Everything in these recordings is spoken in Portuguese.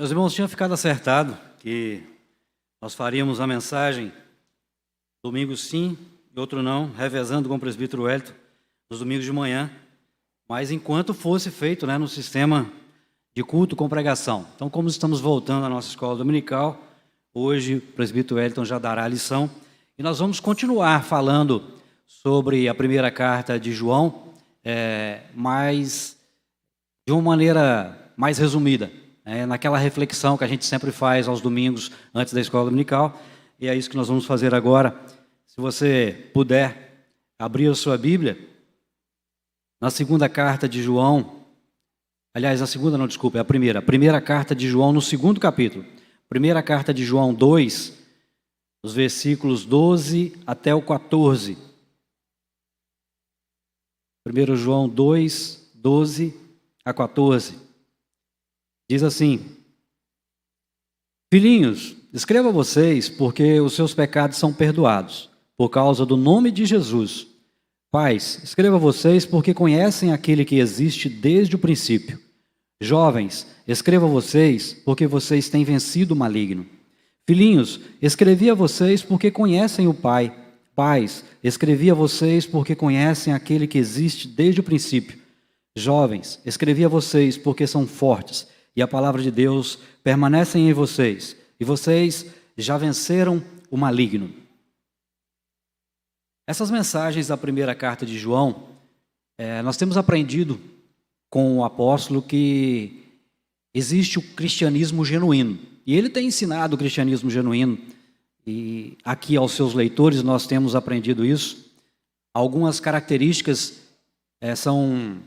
Meus irmãos, tinha ficado acertado que nós faríamos a mensagem domingo sim e outro não, revezando com o presbítero Wellington nos domingos de manhã, mas enquanto fosse feito no sistema de culto com pregação. Então, como estamos voltando à nossa escola dominical, hoje o presbítero Wellington já dará a lição e nós vamos continuar falando sobre a primeira carta de João, mas de uma maneira mais resumida. Naquela reflexão que a gente sempre faz aos domingos antes da escola dominical, e é isso que nós vamos fazer agora. Se você puder abrir a sua Bíblia, na segunda carta de João, aliás, a segunda não, desculpa, é a primeira carta de João no segundo capítulo, primeira carta de João 2, os versículos 12 até o 14. 1 João 2, 12 a 14. Diz assim: Filhinhos, escrevo a vocês porque os seus pecados são perdoados, por causa do nome de Jesus. Pais, escrevo a vocês porque conhecem aquele que existe desde o princípio. Jovens, escrevo a vocês porque vocês têm vencido o maligno. Filhinhos, escrevi a vocês porque conhecem o Pai. Pais, escrevi a vocês porque conhecem aquele que existe desde o princípio. Jovens, escrevi a vocês porque são fortes e a palavra de Deus permanece em vocês, e vocês já venceram o maligno. Essas mensagens da primeira carta de João, nós temos aprendido com o apóstolo que existe o cristianismo genuíno, e ele tem ensinado o cristianismo genuíno, e aqui aos seus leitores nós temos aprendido isso. Algumas características são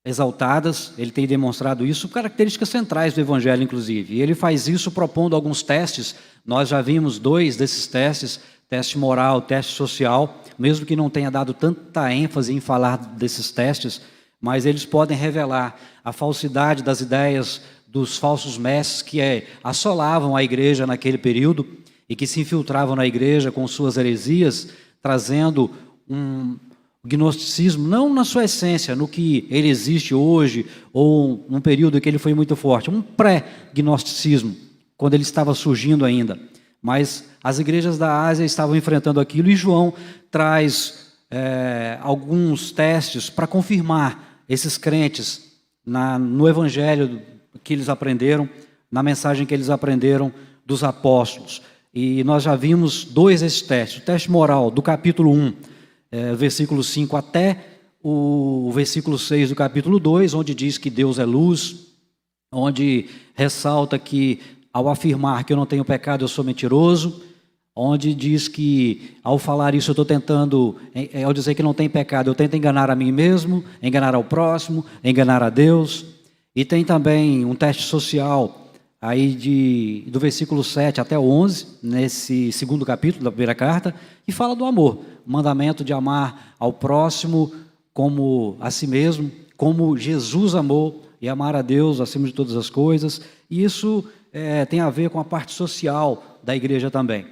exaltadas, ele tem demonstrado isso, características centrais do Evangelho, inclusive. E ele faz isso propondo alguns testes. Nós já vimos 2 desses testes, teste moral, teste social, mesmo que não tenha dado tanta ênfase em falar desses testes, mas eles podem revelar a falsidade das ideias dos falsos mestres que assolavam a igreja naquele período e que se infiltravam na igreja com suas heresias, trazendo um gnosticismo, não na sua essência, no que ele existe hoje, ou num período em que ele foi muito forte, um pré-gnosticismo, quando ele estava surgindo ainda. Mas as igrejas da Ásia estavam enfrentando aquilo, e João traz alguns testes para confirmar esses crentes no evangelho que eles aprenderam, na mensagem que eles aprenderam dos apóstolos. E nós já vimos 2 desses testes. O teste moral do capítulo 1, versículo 5 até o versículo 6 do capítulo 2, onde diz que Deus é luz, onde ressalta que ao afirmar que eu não tenho pecado eu sou mentiroso, onde diz que ao falar isso eu estou tentando, ao dizer que não tem pecado, eu tento enganar a mim mesmo, enganar ao próximo, enganar a Deus. E tem também um teste social aí do versículo 7 até o 11, nesse segundo capítulo da primeira carta, e fala do amor, o mandamento de amar ao próximo como a si mesmo, como Jesus amou, e amar a Deus acima de todas as coisas. E isso tem a ver com a parte social da igreja também.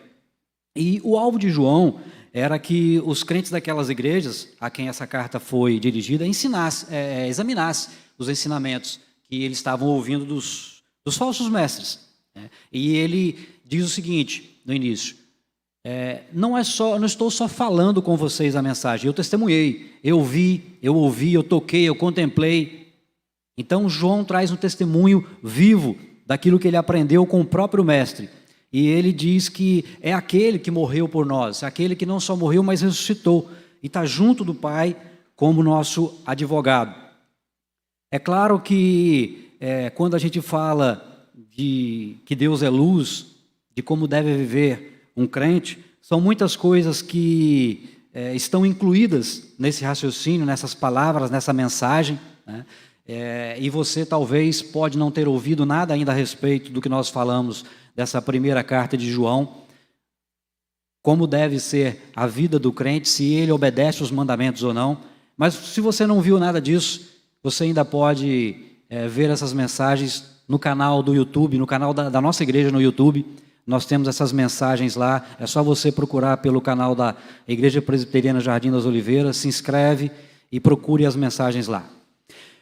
E o alvo de João era que os crentes daquelas igrejas, a quem essa carta foi dirigida, examinasse os ensinamentos que eles estavam ouvindo dos falsos mestres. E ele diz o seguinte, no início: não estou só falando com vocês a mensagem, eu testemunhei, eu vi, eu ouvi, eu toquei, eu contemplei. Então João traz um testemunho vivo daquilo que ele aprendeu com o próprio mestre. E ele diz que é aquele que morreu por nós, aquele que não só morreu, mas ressuscitou, e está junto do Pai como nosso advogado. É claro que quando a gente fala de que Deus é luz, de como deve viver um crente, são muitas coisas que estão incluídas nesse raciocínio, nessas palavras, nessa mensagem, né? E você talvez pode não ter ouvido nada ainda a respeito do que nós falamos dessa primeira carta de João, como deve ser a vida do crente, se ele obedece os mandamentos ou não. Mas se você não viu nada disso, você ainda pode ver essas mensagens no canal do YouTube, no canal da nossa igreja no YouTube. Nós temos essas mensagens lá, é só você procurar pelo canal da Igreja Presbiteriana Jardim das Oliveiras, se inscreve e procure as mensagens lá.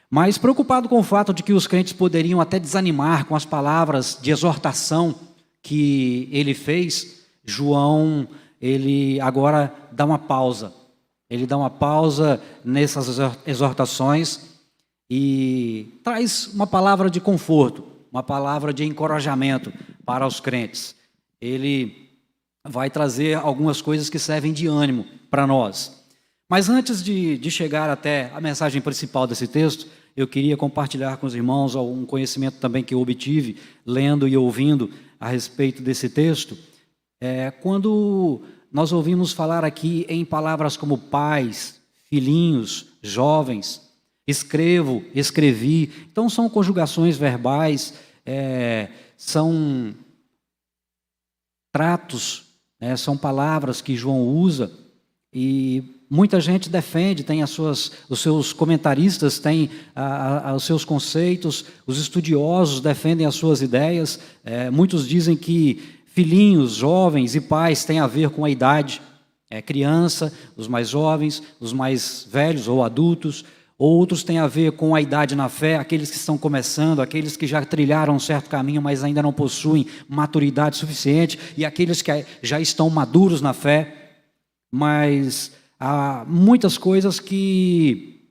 Mas preocupado com o fato de que os crentes poderiam até desanimar com as palavras de exortação que ele fez, João, ele agora dá uma pausa. Ele dá uma pausa nessas exortações e traz uma palavra de conforto, uma palavra de encorajamento para os crentes. Ele vai trazer algumas coisas que servem de ânimo para nós. Mas antes de chegar até a mensagem principal desse texto, eu queria compartilhar com os irmãos um conhecimento também que eu obtive, lendo e ouvindo a respeito desse texto. Quando nós ouvimos falar aqui em palavras como pais, filhinhos, jovens, escrevo, escrevi, então são conjugações verbais, são tratos, são palavras que João usa, e muita gente defende, tem os seus comentaristas têm os seus conceitos, os estudiosos defendem as suas ideias. Muitos dizem que filhinhos, jovens e pais têm a ver com a idade, criança, os mais jovens, os mais velhos ou adultos. Outros têm a ver com a idade na fé, aqueles que estão começando, aqueles que já trilharam um certo caminho, mas ainda não possuem maturidade suficiente, e aqueles que já estão maduros na fé. Mas há muitas coisas que,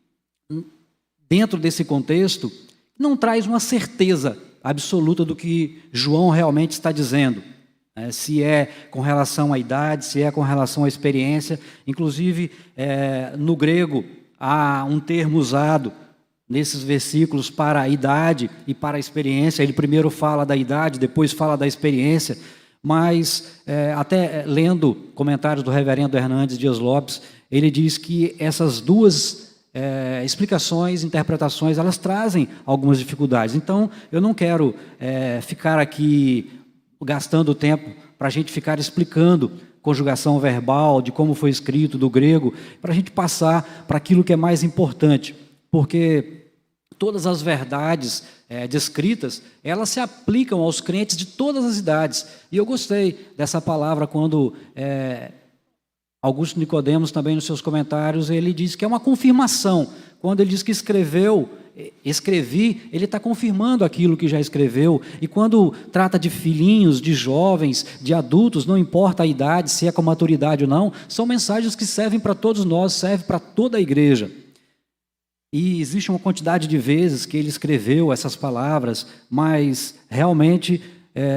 dentro desse contexto, não traz uma certeza absoluta do que João realmente está dizendo. Se é com relação à idade, se é com relação à experiência. Inclusive, no grego, há um termo usado nesses versículos para a idade e para a experiência. Ele primeiro fala da idade, depois fala da experiência. Mas, até lendo comentários do reverendo Hernandes Dias Lopes, ele diz que essas duas explicações, interpretações, elas trazem algumas dificuldades. Então, eu não quero ficar aqui gastando tempo para a gente ficar explicando conjugação verbal, de como foi escrito, do grego, para a gente passar para aquilo que é mais importante, porque todas as verdades descritas, elas se aplicam aos crentes de todas as idades. E eu gostei dessa palavra quando Augusto Nicodemos, também nos seus comentários, ele diz que é uma confirmação. Quando ele diz que escrevi, ele está confirmando aquilo que já escreveu. E quando trata de filhinhos, de jovens, de adultos, não importa a idade, se é com maturidade ou não, são mensagens que servem para todos nós, servem para toda a igreja. E existe uma quantidade de vezes que ele escreveu essas palavras, mas realmente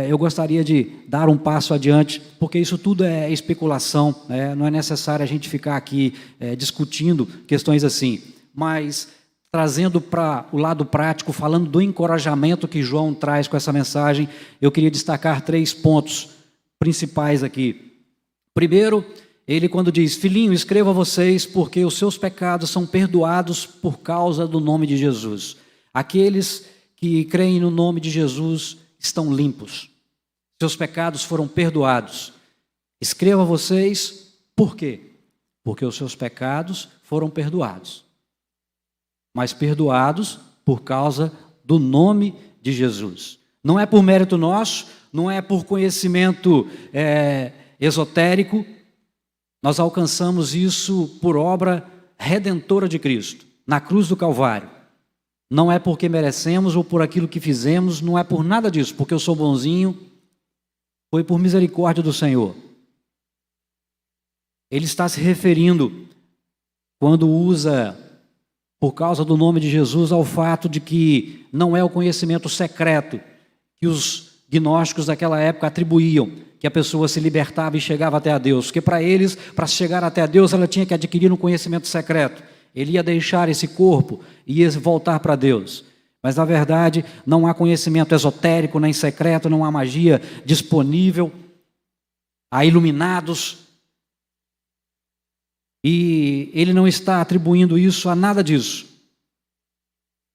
eu gostaria de dar um passo adiante, porque isso tudo é especulação, não é necessário a gente ficar aqui discutindo questões assim, mas trazendo para o lado prático, falando do encorajamento que João traz com essa mensagem, eu queria destacar 3 pontos principais aqui. Primeiro, ele quando diz, filhinho, escrevo a vocês porque os seus pecados são perdoados por causa do nome de Jesus. Aqueles que creem no nome de Jesus estão limpos. Seus pecados foram perdoados. Escrevo a vocês por quê? Porque os seus pecados foram perdoados. Mas perdoados por causa do nome de Jesus. Não é por mérito nosso, não é por conhecimento esotérico. Nós alcançamos isso por obra redentora de Cristo, na cruz do Calvário. Não é porque merecemos ou por aquilo que fizemos, não é por nada disso, porque eu sou bonzinho, foi por misericórdia do Senhor. Ele está se referindo, quando usa, por causa do nome de Jesus, ao fato de que não é o conhecimento secreto que os gnósticos daquela época atribuíam, que a pessoa se libertava e chegava até a Deus, porque para eles, para chegar até a Deus, ela tinha que adquirir um conhecimento secreto. Ele ia deixar esse corpo e ia voltar para Deus. Mas, na verdade, não há conhecimento esotérico nem secreto, não há magia disponível. Há iluminados. E ele não está atribuindo isso a nada disso.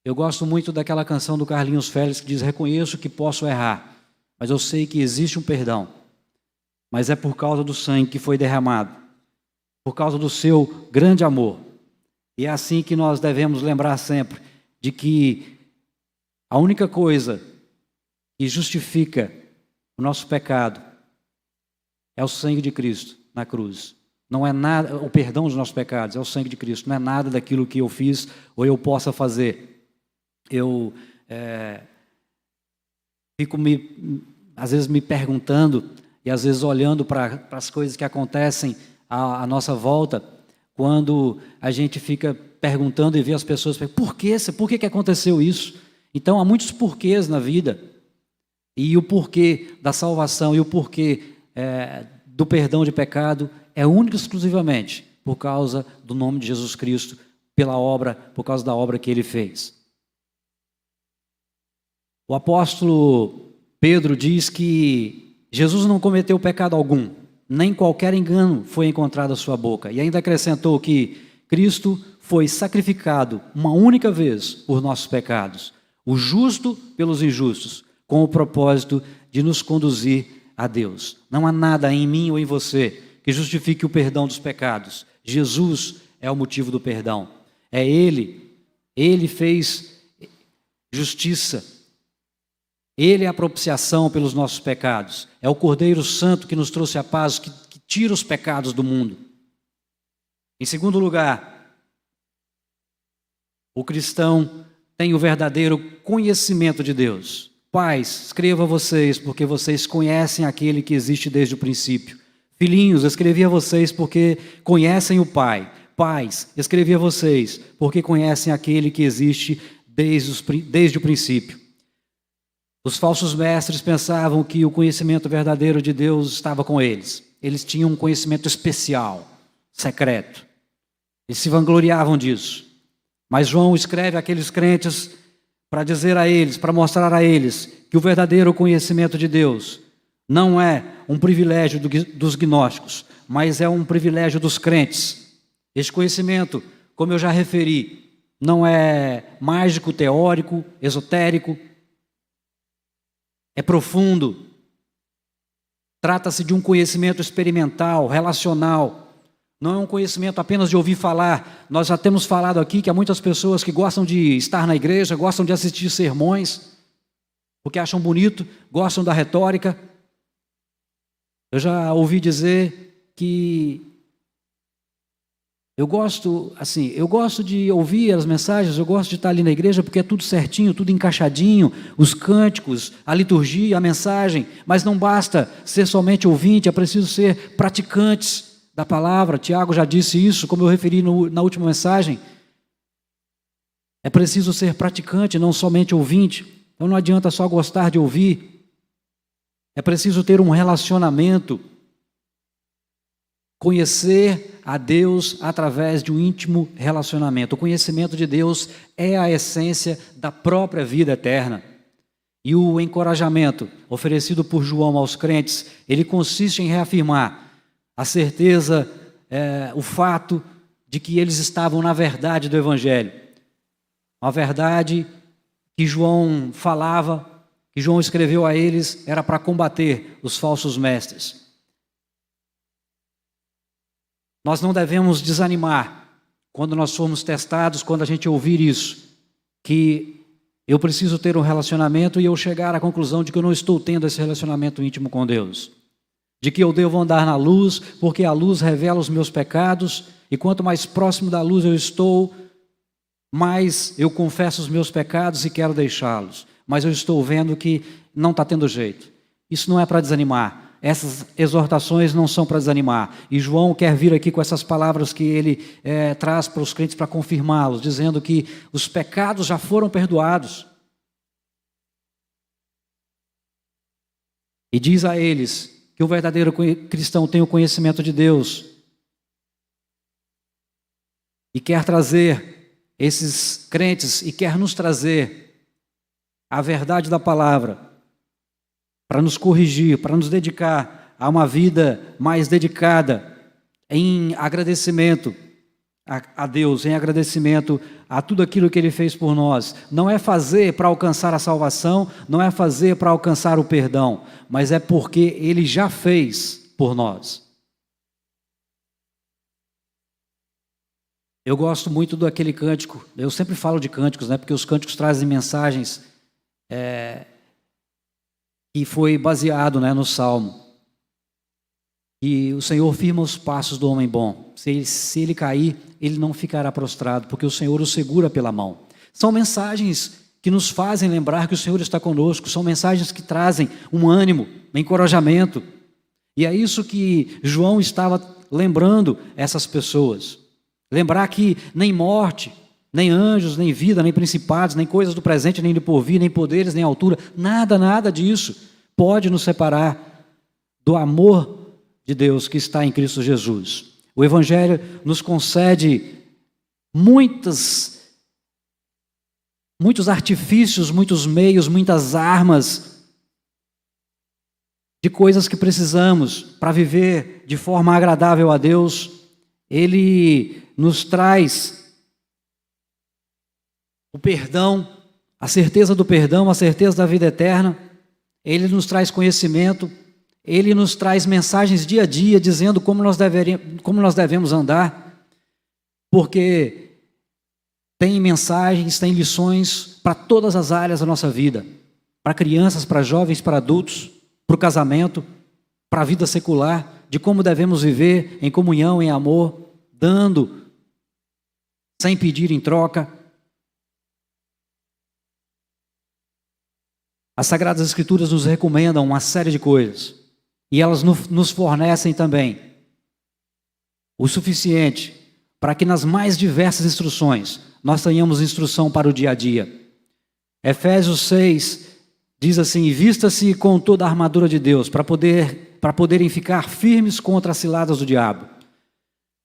Eu gosto muito daquela canção do Carlinhos Félix que diz, reconheço que posso errar, mas eu sei que existe um perdão. Mas é por causa do sangue que foi derramado, por causa do seu grande amor. E é assim que nós devemos lembrar sempre, de que a única coisa que justifica o nosso pecado é o sangue de Cristo na cruz. Não é nada, o perdão dos nossos pecados, é o sangue de Cristo, não é nada daquilo que eu fiz ou eu possa fazer. eu fico às vezes me perguntando e às vezes olhando para as coisas que acontecem à nossa volta, quando a gente fica perguntando e vê as pessoas, por que aconteceu isso? Então há muitos porquês na vida, e o porquê da salvação e o porquê do perdão de pecado é único e exclusivamente por causa do nome de Jesus Cristo, por causa da obra que Ele fez. O apóstolo Pedro diz que Jesus não cometeu pecado algum, nem qualquer engano foi encontrado à sua boca. E ainda acrescentou que Cristo foi sacrificado uma única vez por nossos pecados, o justo pelos injustos, com o propósito de nos conduzir a Deus. Não há nada em mim ou em você que justifique o perdão dos pecados. Jesus é o motivo do perdão. É Ele fez justiça. Ele é a propiciação pelos nossos pecados. É o Cordeiro Santo que nos trouxe a paz, que tira os pecados do mundo. Em segundo lugar, o cristão tem o verdadeiro conhecimento de Deus. Pais, escrevo a vocês porque vocês conhecem aquele que existe desde o princípio. Filhinhos, escrevi a vocês porque conhecem o Pai. Pais, escrevi a vocês porque conhecem aquele que existe desde o princípio. Os falsos mestres pensavam que o conhecimento verdadeiro de Deus estava com eles. Eles tinham um conhecimento especial, secreto. Eles se vangloriavam disso. Mas João escreve àqueles crentes para dizer a eles, para mostrar a eles que o verdadeiro conhecimento de Deus não é um privilégio dos gnósticos, mas é um privilégio dos crentes. Este conhecimento, como eu já referi, não é mágico, teórico, esotérico, é profundo. Trata-se de um conhecimento experimental, relacional. Não é um conhecimento apenas de ouvir falar. Nós já temos falado aqui que há muitas pessoas que gostam de estar na igreja, gostam de assistir sermões, porque acham bonito, gostam da retórica. Eu já ouvi dizer que eu gosto de ouvir as mensagens, eu gosto de estar ali na igreja porque é tudo certinho, tudo encaixadinho, os cânticos, a liturgia, a mensagem, mas não basta ser somente ouvinte, é preciso ser praticantes da palavra. Tiago já disse isso, como eu referi na última mensagem. É preciso ser praticante, não somente ouvinte. Então não adianta só gostar de ouvir, é preciso ter um relacionamento, conhecer a Deus através de um íntimo relacionamento. O conhecimento de Deus é a essência da própria vida eterna. E o encorajamento oferecido por João aos crentes, ele consiste em reafirmar a certeza, o fato de que eles estavam na verdade do Evangelho. Uma verdade que João falava, que João escreveu a eles, era para combater os falsos mestres. Nós não devemos desanimar quando nós formos testados, quando a gente ouvir isso, que eu preciso ter um relacionamento e eu chegar à conclusão de que eu não estou tendo esse relacionamento íntimo com Deus. De que eu devo andar na luz, porque a luz revela os meus pecados, e quanto mais próximo da luz eu estou, mais eu confesso os meus pecados e quero deixá-los. Mas eu estou vendo que não está tendo jeito. Isso não é para desanimar. Essas exortações não são para desanimar. E João quer vir aqui com essas palavras que ele traz para os crentes para confirmá-los, dizendo que os pecados já foram perdoados. E diz a eles que o verdadeiro cristão tem o conhecimento de Deus. E quer trazer esses crentes, e quer nos trazer a verdade da palavra, para nos corrigir, para nos dedicar a uma vida mais dedicada em agradecimento a Deus, em agradecimento a tudo aquilo que Ele fez por nós. Não é fazer para alcançar a salvação, não é fazer para alcançar o perdão, mas é porque Ele já fez por nós. Eu gosto muito daquele cântico, eu sempre falo de cânticos, né, porque os cânticos trazem mensagens que foi baseado, né, no Salmo. E o Senhor firma os passos do homem bom. Se ele cair, ele não ficará prostrado, porque o Senhor o segura pela mão. São mensagens que nos fazem lembrar que o Senhor está conosco, são mensagens que trazem um ânimo, um encorajamento. E é isso que João estava lembrando essas pessoas. Lembrar que nem morte, nem anjos, nem vida, nem principados, nem coisas do presente, nem do porvir, nem poderes, nem altura, nada disso pode nos separar do amor de Deus que está em Cristo Jesus. O Evangelho nos concede muitos artifícios, muitos meios, muitas armas de coisas que precisamos para viver de forma agradável a Deus. Ele nos traz o perdão, a certeza do perdão, a certeza da vida eterna. Ele nos traz conhecimento, Ele nos traz mensagens dia a dia, dizendo como nós devemos andar, porque tem mensagens, tem lições para todas as áreas da nossa vida, para crianças, para jovens, para adultos, para o casamento, para a vida secular, de como devemos viver em comunhão, em amor, dando, sem pedir em troca. As Sagradas Escrituras nos recomendam uma série de coisas, e elas nos fornecem também o suficiente para que nas mais diversas instruções nós tenhamos instrução para o dia a dia. Efésios 6 diz assim: vista-se com toda a armadura de Deus, para poderem ficar firmes contra as ciladas do diabo.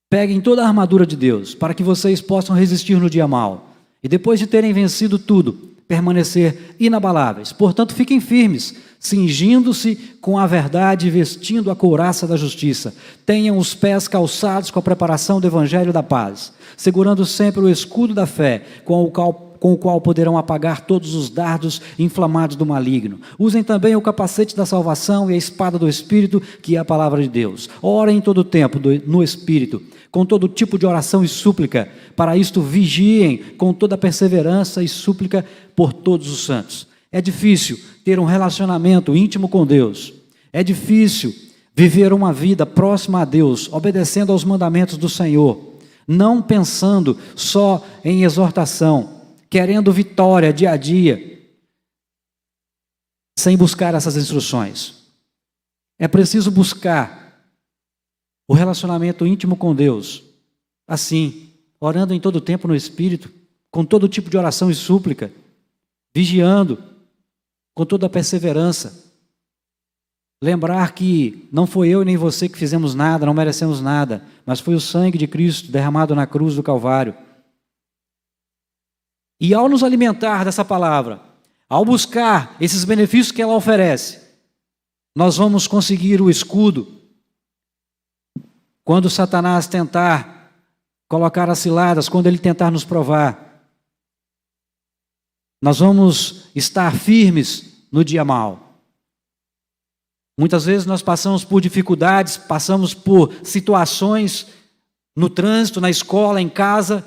Peguem toda a armadura de Deus, para que vocês possam resistir no dia mau, e depois de terem vencido tudo, permanecer inabaláveis. Portanto, fiquem firmes, cingindo-se com a verdade e vestindo a couraça da justiça. Tenham os pés calçados com a preparação do evangelho da paz, segurando sempre o escudo da fé, com o qual poderão apagar todos os dardos inflamados do maligno. Usem também o capacete da salvação e a espada do Espírito, que é a palavra de Deus. Orem em todo o tempo no Espírito, com todo tipo de oração e súplica. Para isto vigiem com toda perseverança e súplica por todos os santos. É difícil ter um relacionamento íntimo com Deus. É difícil viver uma vida próxima a Deus, obedecendo aos mandamentos do Senhor, não pensando só em exortação, querendo vitória dia a dia, sem buscar essas instruções. É preciso buscar o relacionamento íntimo com Deus, assim, orando em todo tempo no Espírito, com todo tipo de oração e súplica, vigiando, com toda a perseverança. Lembrar que não foi eu nem você que fizemos nada, não merecemos nada, mas foi o sangue de Cristo derramado na cruz do Calvário. E ao nos alimentar dessa palavra, ao buscar esses benefícios que ela oferece, nós vamos conseguir o escudo. Quando Satanás tentar colocar as ciladas, quando ele tentar nos provar, nós vamos estar firmes no dia mau. Muitas vezes nós passamos por dificuldades, passamos por situações no trânsito, na escola, em casa,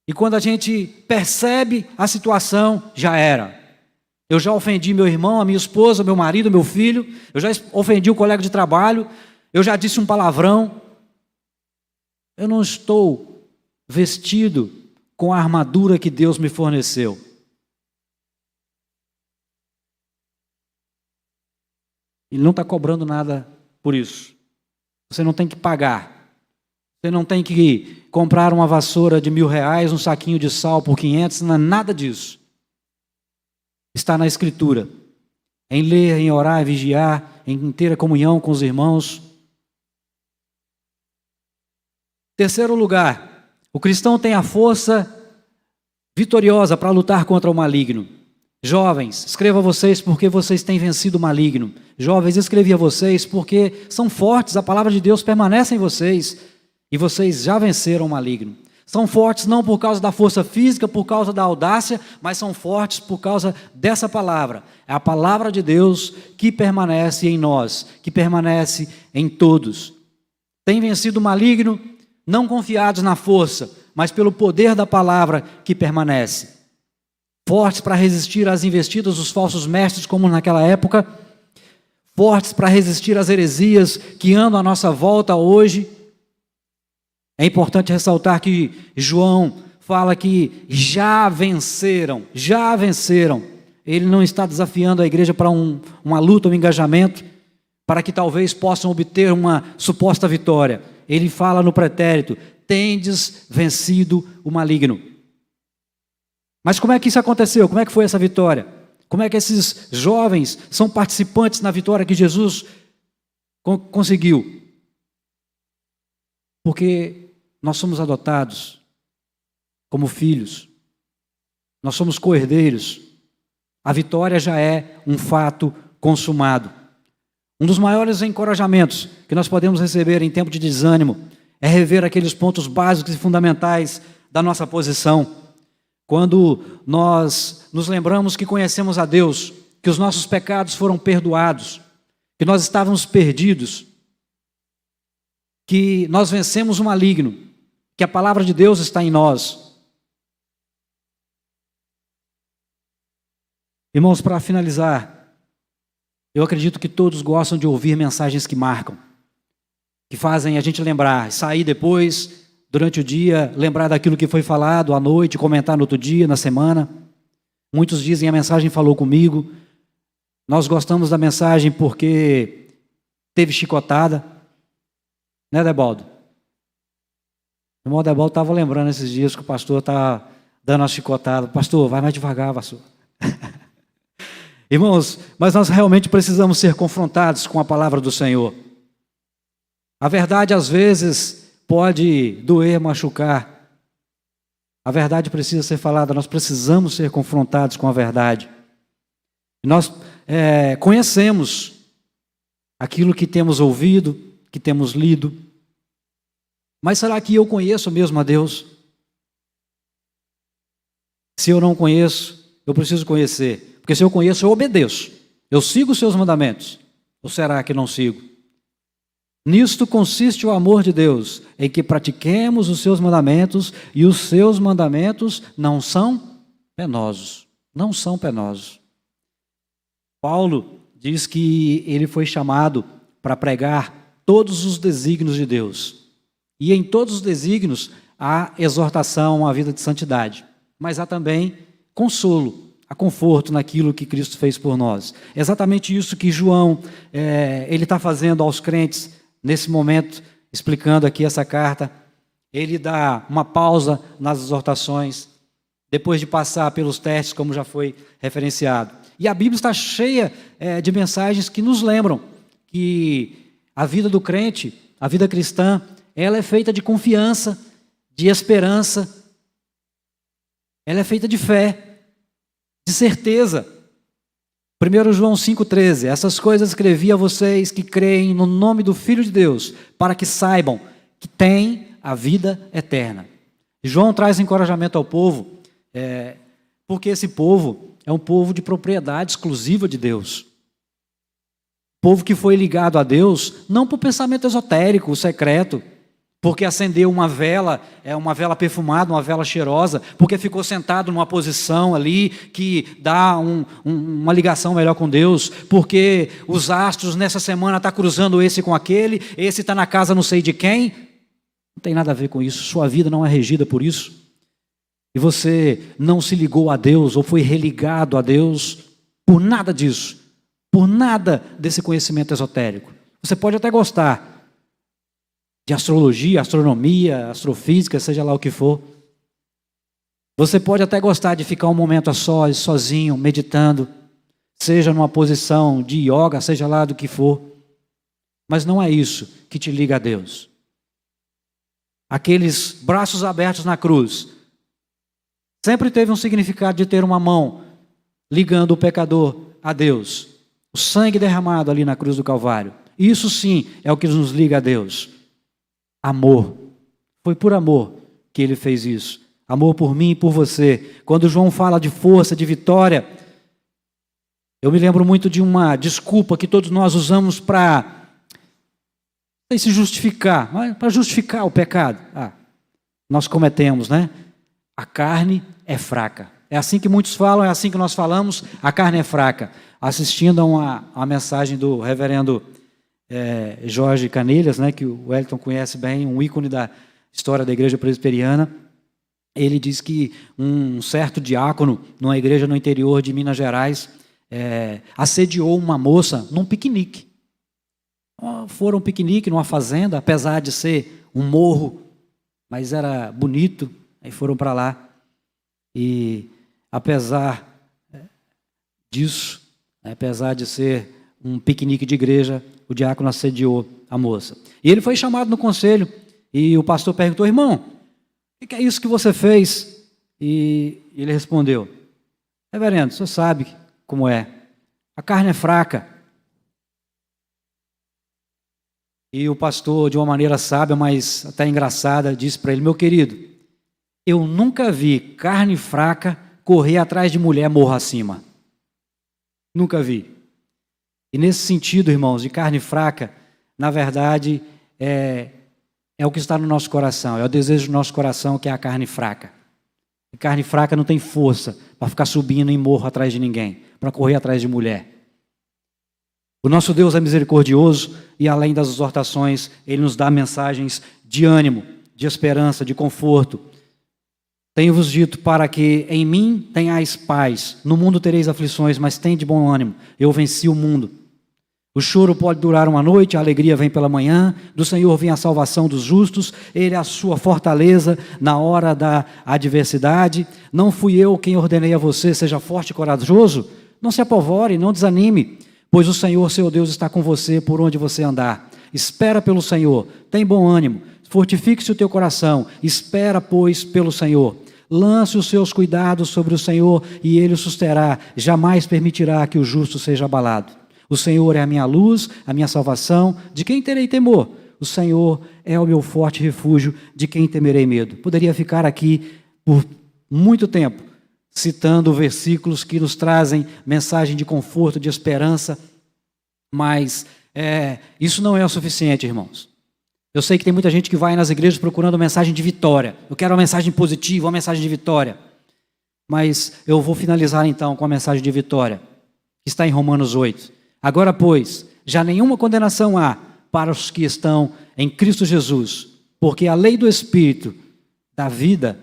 e quando a gente percebe a situação, já era. Eu já ofendi meu irmão, a minha esposa, meu marido, meu filho, eu já ofendi o colega de trabalho, eu já disse um palavrão. Eu não estou vestido com a armadura que Deus me forneceu. Ele não está cobrando nada por isso. Você não tem que pagar. Você não tem que comprar uma vassoura de R$1.000, um saquinho de sal por 500, não é nada disso. Está na Escritura. Em ler, em orar, em vigiar, em inteira comunhão com os irmãos. Terceiro lugar, o cristão tem a força vitoriosa para lutar contra o maligno. Jovens, escrevo a vocês porque vocês têm vencido o maligno. Jovens, escrevi a vocês porque são fortes, a palavra de Deus permanece em vocês e vocês já venceram o maligno. São fortes não por causa da força física, por causa da audácia, mas são fortes por causa dessa palavra. É a palavra de Deus que permanece em nós, que permanece em todos. Tem vencido o maligno, não confiados na força, mas pelo poder da palavra que permanece. Fortes para resistir às investidas dos falsos mestres, como naquela época. Fortes para resistir às heresias que andam à nossa volta hoje. É importante ressaltar que João fala que já venceram, já venceram. Ele não está desafiando a igreja para uma luta, um engajamento, para que talvez possam obter uma suposta vitória. Ele fala no pretérito: tendes vencido o maligno. Mas como é que isso aconteceu? Como é que foi essa vitória? Como é que esses jovens são participantes na vitória que Jesus conseguiu? Porque nós somos adotados como filhos, nós somos co-herdeiros. A vitória já é um fato consumado. Um dos maiores encorajamentos que nós podemos receber em tempo de desânimo é rever aqueles pontos básicos e fundamentais da nossa posição. Quando nós nos lembramos que conhecemos a Deus, que os nossos pecados foram perdoados, que nós estávamos perdidos, que nós vencemos o maligno, que a palavra de Deus está em nós. Irmãos, para finalizar, eu acredito que todos gostam de ouvir mensagens que marcam, que fazem a gente lembrar, sair depois, durante o dia, lembrar daquilo que foi falado à noite, comentar no outro dia, na semana. Muitos dizem: a mensagem falou comigo. Nós gostamos da mensagem porque teve chicotada, né, Debaldo? O irmão Debaldo estava lembrando esses dias que o pastor está dando uma chicotada. Pastor, vai mais devagar, pastor. Irmãos, mas nós realmente precisamos ser confrontados com a palavra do Senhor. A verdade às vezes pode doer, machucar. A verdade precisa ser falada, nós precisamos ser confrontados com a verdade. Nós conhecemos aquilo que temos ouvido, que temos lido, mas será que eu conheço mesmo a Deus? Se eu não conheço, eu preciso conhecer. Porque se eu conheço, eu obedeço. Eu sigo os seus mandamentos. Ou será que não sigo? Nisto consiste o amor de Deus, em que pratiquemos os seus mandamentos, e os seus mandamentos não são penosos. Não são penosos. Paulo diz que ele foi chamado para pregar todos os desígnios de Deus. E em todos os desígnios há exortação à vida de santidade. Mas há também consolo, há conforto naquilo que Cristo fez por nós. É exatamente isso que João ele está fazendo aos crentes nesse momento, explicando aqui essa carta. Ele dá uma pausa nas exortações, depois de passar pelos testes, como já foi referenciado. E a Bíblia está cheia de mensagens que nos lembram que a vida do crente, a vida cristã, ela é feita de confiança, de esperança, ela é feita de fé, de certeza. 1 João 5,13, essas coisas escrevi a vocês que creem no nome do Filho de Deus, para que saibam que têm a vida eterna. João traz encorajamento ao povo, porque esse povo é um povo de propriedade exclusiva de Deus. Povo que foi ligado a Deus, não por pensamento esotérico, secreto, porque acendeu uma vela perfumada, uma vela cheirosa, porque ficou sentado numa posição ali que dá uma ligação melhor com Deus, porque os astros nessa semana estão cruzando esse com aquele, esse está na casa não sei de quem. Não tem nada a ver com isso, sua vida não é regida por isso. E você não se ligou a Deus ou foi religado a Deus por nada disso, por nada desse conhecimento esotérico. Você pode até gostar de astrologia, astronomia, astrofísica, seja lá o que for. Você pode até gostar de ficar um momento a sós, sozinho, meditando, seja numa posição de yoga, seja lá do que for. Mas não é isso que te liga a Deus. Aqueles braços abertos na cruz sempre teve um significado de ter uma mão ligando o pecador a Deus. O sangue derramado ali na cruz do Calvário. Isso sim é o que nos liga a Deus. Amor. Foi por amor que ele fez isso. Amor por mim e por você. Quando João fala de força, de vitória, eu me lembro muito de uma desculpa que todos nós usamos para se justificar, para justificar o pecado. Nós cometemos, né? A carne é fraca. É assim que muitos falam, é assim que nós falamos, a carne é fraca. Assistindo a uma mensagem do reverendo Jorge Canelhas, né, que o Wellington conhece bem, um ícone da história da igreja presbiteriana, ele diz que um certo diácono, numa igreja no interior de Minas Gerais, assediou uma moça num piquenique. Foram um piquenique numa fazenda, apesar de ser um morro, mas era bonito, aí foram para lá. E apesar disso, apesar de ser um piquenique de igreja, o diácono assediou a moça. E ele foi chamado no conselho, e o pastor perguntou: irmão, o que é isso que você fez? E ele respondeu: reverendo, o senhor sabe como é, a carne é fraca. E o pastor, de uma maneira sábia, mas até engraçada, disse para ele: meu querido, eu nunca vi carne fraca correr atrás de mulher morro acima. Nunca vi. E nesse sentido, irmãos, de carne fraca, na verdade, é o que está no nosso coração, é o desejo do nosso coração, que é a carne fraca. E carne fraca não tem força para ficar subindo em morro atrás de ninguém, para correr atrás de mulher. O nosso Deus é misericordioso e, além das exortações, Ele nos dá mensagens de ânimo, de esperança, de conforto. Tenho-vos dito para que em mim tenhais paz. No mundo tereis aflições, mas tende bom ânimo. Eu venci o mundo. O choro pode durar uma noite, a alegria vem pela manhã. Do Senhor vem a salvação dos justos. Ele é a sua fortaleza na hora da adversidade. Não fui eu quem ordenei a você, seja forte e corajoso. Não se apavore, não desanime, pois o Senhor, seu Deus, está com você por onde você andar. Espera pelo Senhor, tem bom ânimo, fortifique-se o teu coração. Espera, pois, pelo Senhor. Lance os seus cuidados sobre o Senhor e Ele o susterá. Jamais permitirá que o justo seja abalado. O Senhor é a minha luz, a minha salvação. De quem terei temor? O Senhor é o meu forte refúgio. De quem temerei medo? Poderia ficar aqui por muito tempo, citando versículos que nos trazem mensagem de conforto, de esperança, mas isso não é o suficiente, irmãos. Eu sei que tem muita gente que vai nas igrejas procurando mensagem de vitória. Eu quero uma mensagem positiva, uma mensagem de vitória. Mas eu vou finalizar então com a mensagem de vitória, que está em Romanos 8. Agora, pois, já nenhuma condenação há para os que estão em Cristo Jesus, porque a lei do Espírito da vida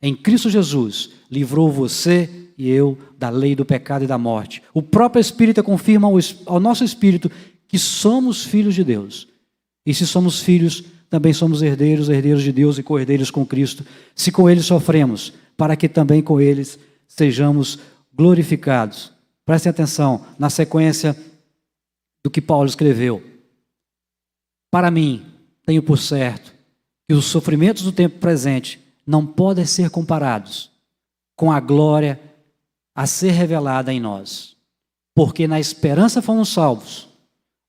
em Cristo Jesus livrou você e eu da lei do pecado e da morte. O próprio Espírito confirma ao nosso espírito que somos filhos de Deus. E se somos filhos, também somos herdeiros, herdeiros de Deus e co-herdeiros com Cristo. Se com Ele sofremos, para que também com eles sejamos glorificados. Prestem atenção na sequência do que Paulo escreveu. Para mim, tenho por certo que os sofrimentos do tempo presente não podem ser comparados com a glória a ser revelada em nós. Porque na esperança fomos salvos.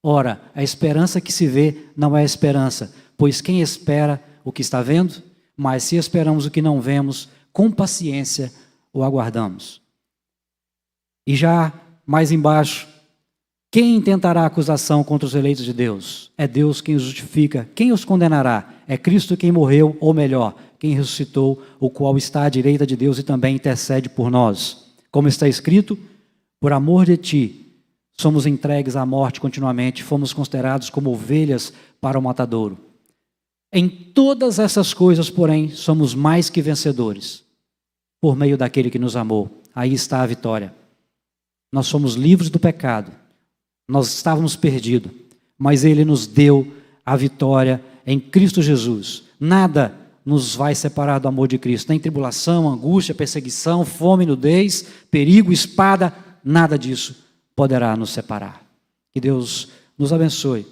Ora, a esperança que se vê não é esperança, pois quem espera o que está vendo? Mas se esperamos o que não vemos, com paciência o aguardamos. E já mais embaixo, quem intentará acusação contra os eleitos de Deus? É Deus quem os justifica. Quem os condenará? É Cristo quem morreu, ou melhor, quem ressuscitou, o qual está à direita de Deus e também intercede por nós. Como está escrito: por amor de ti, somos entregues à morte continuamente, fomos considerados como ovelhas para o matadouro. Em todas essas coisas, porém, somos mais que vencedores, por meio daquele que nos amou. Aí está a vitória. Nós somos livres do pecado. Nós estávamos perdidos, mas Ele nos deu a vitória em Cristo Jesus. Nada nos vai separar do amor de Cristo. Nem tribulação, angústia, perseguição, fome, nudez, perigo, espada, nada disso poderá nos separar. Que Deus nos abençoe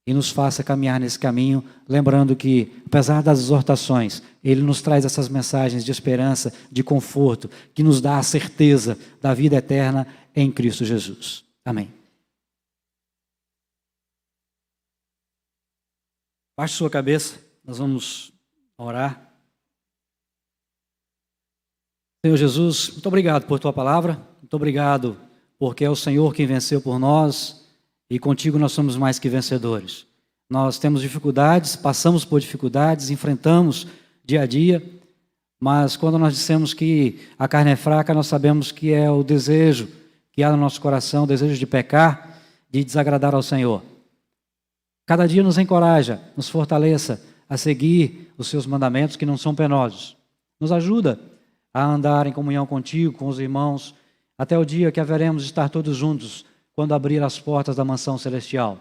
e nos faça caminhar nesse caminho, lembrando que, apesar das exortações, Ele nos traz essas mensagens de esperança, de conforto, que nos dá a certeza da vida eterna em Cristo Jesus. Amém. Baixe sua cabeça, nós vamos orar. Senhor Jesus, muito obrigado por Tua palavra, muito obrigado porque é o Senhor quem venceu por nós e contigo nós somos mais que vencedores. Nós temos dificuldades, passamos por dificuldades, enfrentamos dia a dia, mas quando nós dissemos que a carne é fraca, nós sabemos que é o desejo que há no nosso coração, o desejo de pecar, de desagradar ao Senhor. Cada dia nos encoraja, nos fortaleça a seguir os seus mandamentos que não são penosos, Nos ajuda a andar em comunhão contigo, com os irmãos, até o dia que haveremos de estar todos juntos, quando abrir as portas da mansão celestial.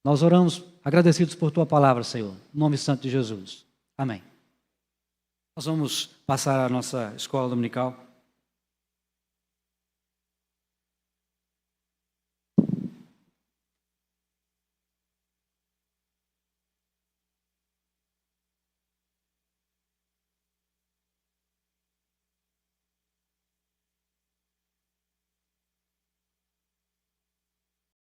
Nós oramos agradecidos por tua palavra, Senhor, em nome santo de Jesus. Amém. Nós vamos passar a nossa escola dominical.